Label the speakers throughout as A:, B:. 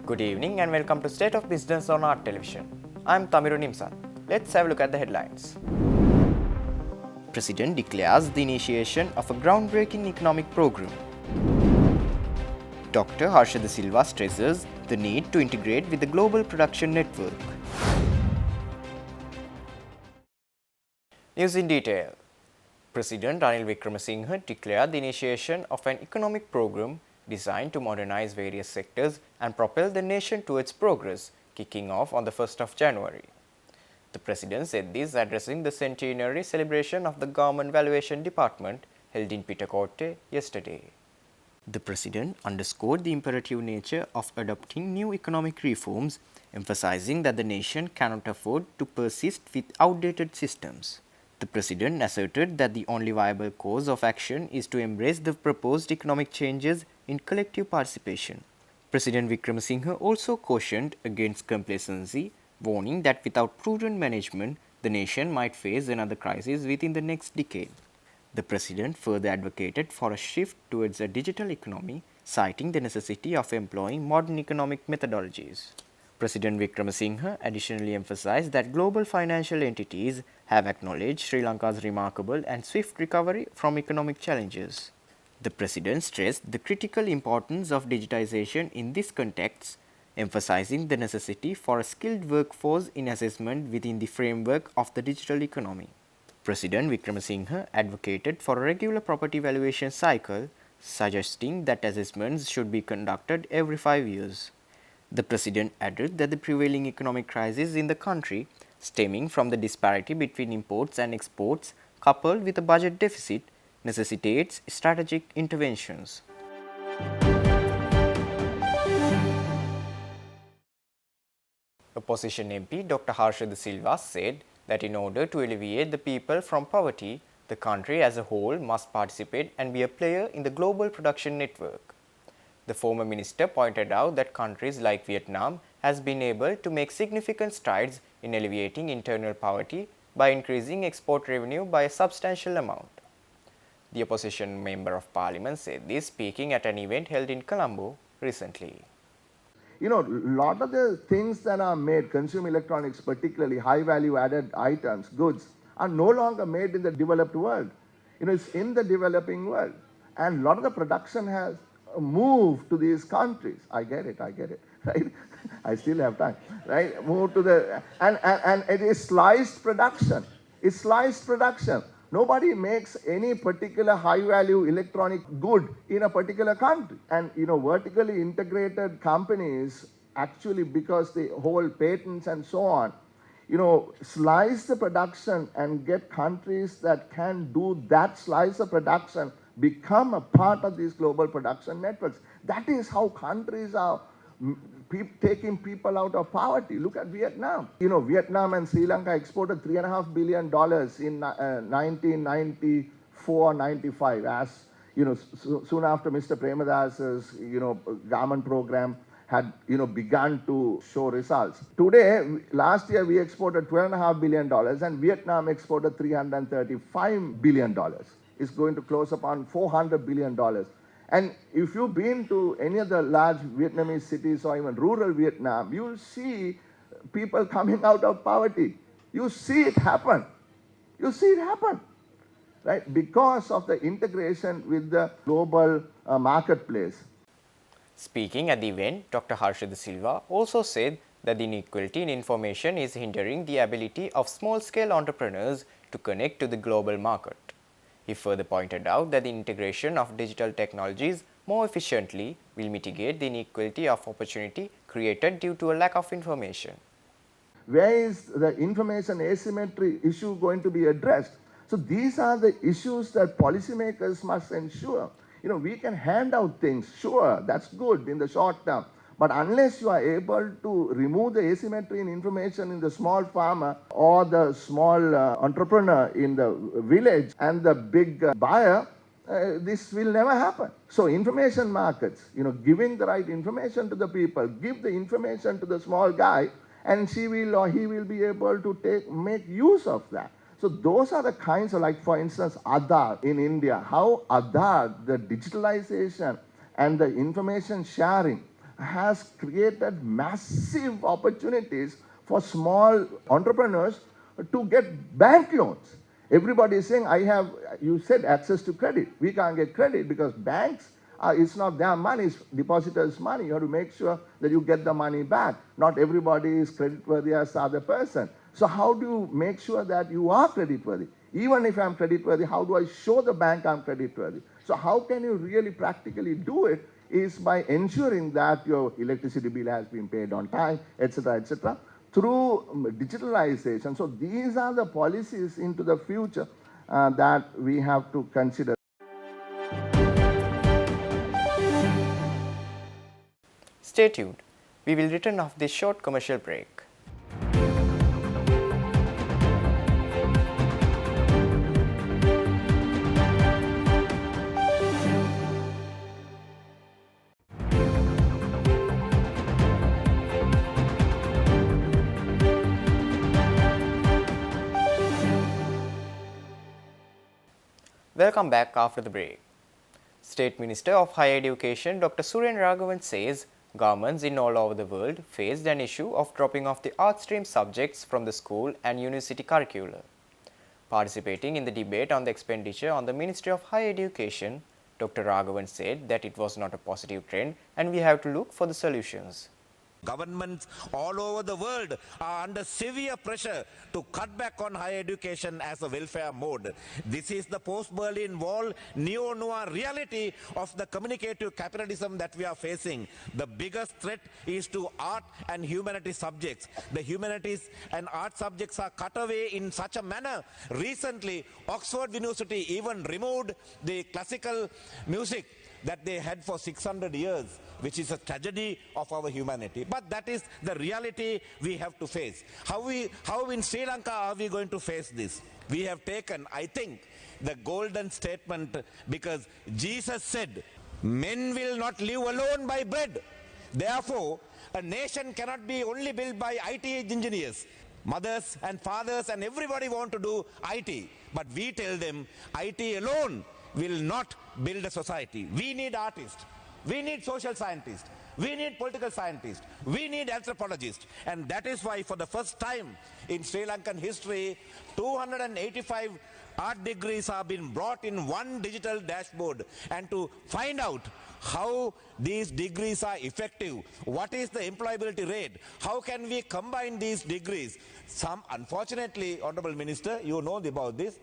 A: Good evening and welcome to State of Business on Art Television. I'm Tamiru Nimsat. Let's have a look at the headlines. President declares the initiation of a groundbreaking economic program. Dr. Harsha De Silva stresses the need to integrate with the global production network. News in detail. President Ranil Wickremesinghe declared the initiation of an economic program designed to modernize various sectors and propel the nation towards progress, kicking off on the 1st of January. The President said this addressing the centenary celebration of the Government Valuation Department held in Pitakotte yesterday. The President underscored the imperative nature of adopting new economic reforms, emphasizing that the nation cannot afford to persist with outdated systems. The President asserted that the only viable course of action is to embrace the proposed economic changes in collective participation. President Wickremesinghe also cautioned against complacency, warning that without prudent management, the nation might face another crisis within the next decade. The President further advocated for a shift towards a digital economy, citing the necessity of employing modern economic methodologies. President Wickremesinghe additionally emphasized that global financial entities have acknowledged Sri Lanka's remarkable and swift recovery from economic challenges. The President stressed the critical importance of digitization in this context, emphasizing the necessity for a skilled workforce in assessment within the framework of the digital economy. President Wickremesinghe advocated for a regular property valuation cycle, suggesting that assessments should be conducted every 5 years. The President added that the prevailing economic crisis in the country, stemming from the disparity between imports and exports coupled with a budget deficit, necessitates strategic interventions. Opposition MP Dr. Harsha De Silva said that in order to alleviate the people from poverty, the country as a whole must participate and be a player in the global production network. The former minister pointed out that countries like Vietnam has been able to make significant strides in alleviating internal poverty by increasing export revenue by a substantial amount. The opposition member of parliament said this speaking at an event held in Colombo recently.
B: You know, a lot of the things that are made, consumer electronics, particularly high value added items, goods, are no longer made in the developed world. You know, it's in the developing world. And a lot of the production has moved to these countries. I get it, right? I still have time, right? Move to the, and it is sliced production. It's sliced production. Nobody makes any particular high-value electronic good in a particular country. And, you know, vertically integrated companies actually, because they hold patents and so on, you know, slice the production and get countries that can do that slice of production become a part of these global production networks. That is how countries are taking people out of poverty. Look at Vietnam. You know, Vietnam and Sri Lanka exported $3.5 billion in 1994-95 as, you know, soon after Mr. Premadas's, you know, garment program had, you know, begun to show results. Today, last year we exported $12.5 billion and Vietnam exported $335 billion. It's going to close upon $400 billion. And if you've been to any of the large Vietnamese cities or even rural Vietnam, you'll see people coming out of poverty. You see it happen. You see it happen, right? Because of the integration with the global marketplace.
A: Speaking at the event, Dr. Harsha De Silva also said that the inequality in information is hindering the ability of small-scale entrepreneurs to connect to the global market. He further pointed out that the integration of digital technologies more efficiently will mitigate the inequality of opportunity created due to a lack of information.
B: Where is the information asymmetry issue going to be addressed? So these are the issues that policymakers must ensure. You know, we can hand out things, sure, that's good in the short term. But unless you are able to remove the asymmetry in information in the small farmer or the small entrepreneur in the village and the big buyer, this will never happen. So information markets, you know, giving the right information to the people, give the information to the small guy, and she will or he will be able to make use of that. So those are the kinds of, like for instance, Aadhaar in India, how Aadhaar, the digitalization and the information sharing has created massive opportunities for small entrepreneurs to get bank loans. Everybody is saying, you said access to credit. We can't get credit because banks, it's not their money, it's depositors' money. You have to make sure that you get the money back. Not everybody is creditworthy as the other person. So how do you make sure that you are creditworthy? Even if I'm creditworthy, how do I show the bank I'm creditworthy? So how can you really practically do it is by ensuring that your electricity bill has been paid on time, etc., through digitalization. So these are the policies into the future that we have to consider.
A: Stay tuned. We will return after this short commercial break. Welcome back after the break. State Minister of Higher Education Dr. Suren Raghavan says governments in all over the world faced an issue of dropping off the art stream subjects from the school and university curricula. Participating in the debate on the expenditure on the Ministry of Higher Education, Dr. Raghavan said that it was not a positive trend and we have to look for the solutions.
C: Governments all over the world are under severe pressure to cut back on higher education as a welfare mode. This is the post-Berlin Wall neo-noir reality of the communicative capitalism that we are facing. The biggest threat is to art and humanities subjects. The humanities and art subjects are cut away in such a manner. Recently, Oxford University even removed the classical music that they had for 600 years, which is a tragedy of our humanity. But that is the reality we have to face. How in Sri Lanka are we going to face this? We have taken, I think, the golden statement because Jesus said, men will not live alone by bread. Therefore, a nation cannot be only built by IT engineers. Mothers and fathers and everybody want to do IT. But we tell them IT alone will not build a society. We need artists. We need social scientists. We need political scientists. We need anthropologists. And that is why for the first time in Sri Lankan history, 285 art degrees have been brought in one digital dashboard. And to find out how these degrees are effective, what is the employability rate, how can we combine these degrees. Unfortunately, Honorable Minister, you know about this.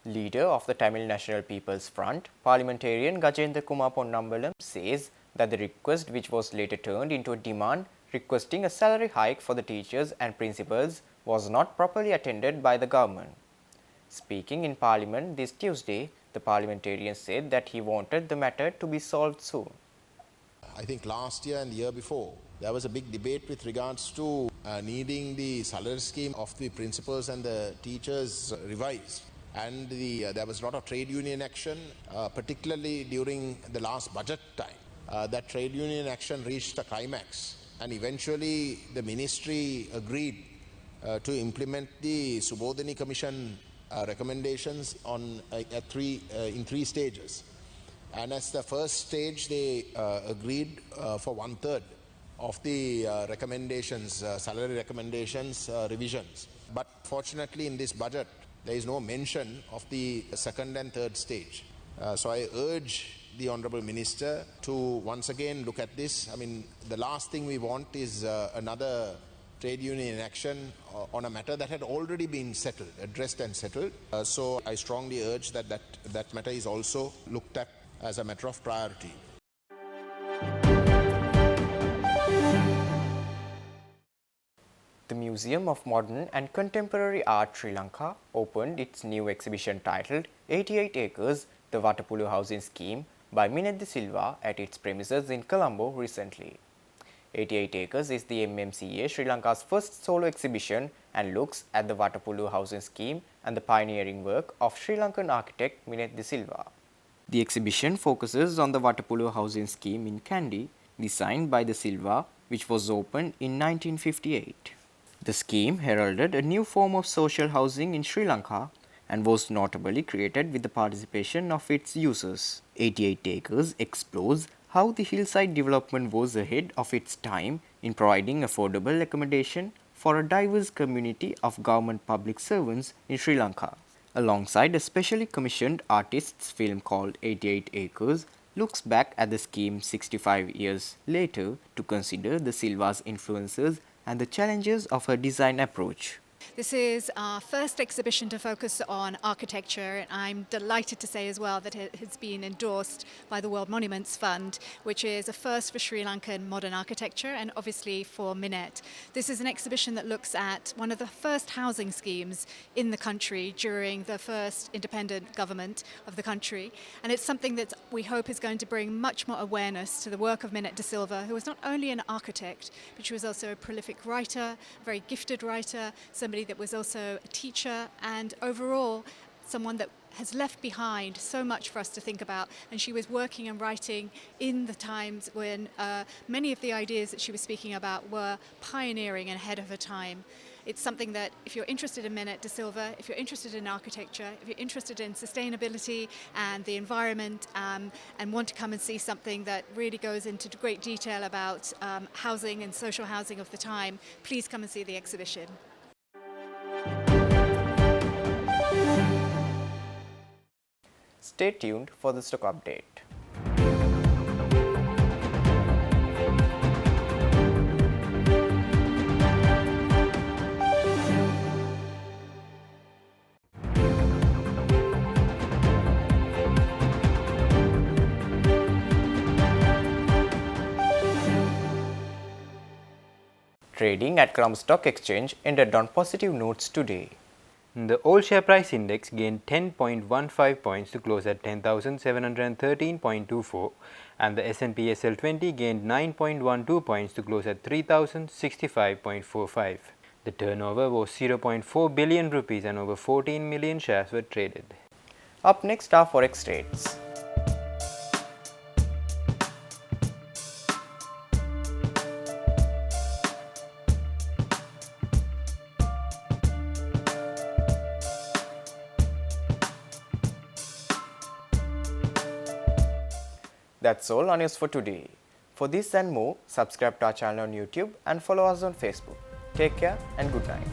A: Leader of the Tamil National People's Front, parliamentarian Gajendra Kumar Ponnambalam says that the request, which was later turned into a demand requesting a salary hike for the teachers and principals, was not properly attended by the government. Speaking in Parliament this Tuesday, the parliamentarian said that he wanted the matter to be solved soon.
D: I think last year and the year before, there was a big debate with regards to needing the salary scheme of the principals and the teachers revised. And there was a lot of trade union action, particularly during the last budget time. That trade union action reached a climax, and eventually the ministry agreed to implement the Subodhini Commission recommendations in three stages. And as the first stage, they agreed for 1/3 of the recommendations, salary recommendations revisions. But fortunately, in this budget, there is no mention of the second and third stage. So I urge the Honourable Minister to once again look at this. I mean, the last thing we want is another trade union action on a matter that had already been settled, addressed and settled. So I strongly urge that matter is also looked at as a matter of priority.
A: The Museum of Modern and Contemporary Art Sri Lanka opened its new exhibition titled 88 Acres, the Watapulu Housing Scheme by Minette De Silva at its premises in Colombo recently. 88 Acres is the MMCA Sri Lanka's first solo exhibition and looks at the Watapulu Housing Scheme and the pioneering work of Sri Lankan architect Minette De Silva. The exhibition focuses on the Watapulu Housing Scheme in Kandy, designed by De Silva, which was opened in 1958. The scheme heralded a new form of social housing in Sri Lanka and was notably created with the participation of its users. 88 Acres explores how the hillside development was ahead of its time in providing affordable accommodation for a diverse community of government public servants in Sri Lanka. Alongside a specially commissioned artist's film called 88 Acres, looks back at the scheme 65 years later to consider the Silva's influences and the challenges of her design approach.
E: This is our first exhibition to focus on architecture, and I'm delighted to say as well that it has been endorsed by the World Monuments Fund, which is a first for Sri Lankan modern architecture and obviously for Minette. This is an exhibition that looks at one of the first housing schemes in the country during the first independent government of the country, and it's something that we hope is going to bring much more awareness to the work of Minette de Silva, who was not only an architect, but she was also a prolific writer, a very gifted writer, somebody that was also a teacher, and overall someone that has left behind so much for us to think about. And she was working and writing in the times when many of the ideas that she was speaking about were pioneering and ahead of her time. It's something that if you're interested in Minette de Silva, if you're interested in architecture, if you're interested in sustainability and the environment, and want to come and see something that really goes into great detail about housing and social housing of the time, please come and see the exhibition.
A: Stay tuned for the stock update. Trading at Colombo Stock Exchange ended on positive notes today.
F: The all share price index gained 10.15 points to close at 10,713.24, and the S&P SL20 gained 9.12 points to close at 3,065.45. The turnover was 0.4 billion rupees and over 14 million shares were traded.
A: Up next are forex rates. That's all on news for today. For this and more, subscribe to our channel on YouTube and follow us on Facebook. Take care and good night.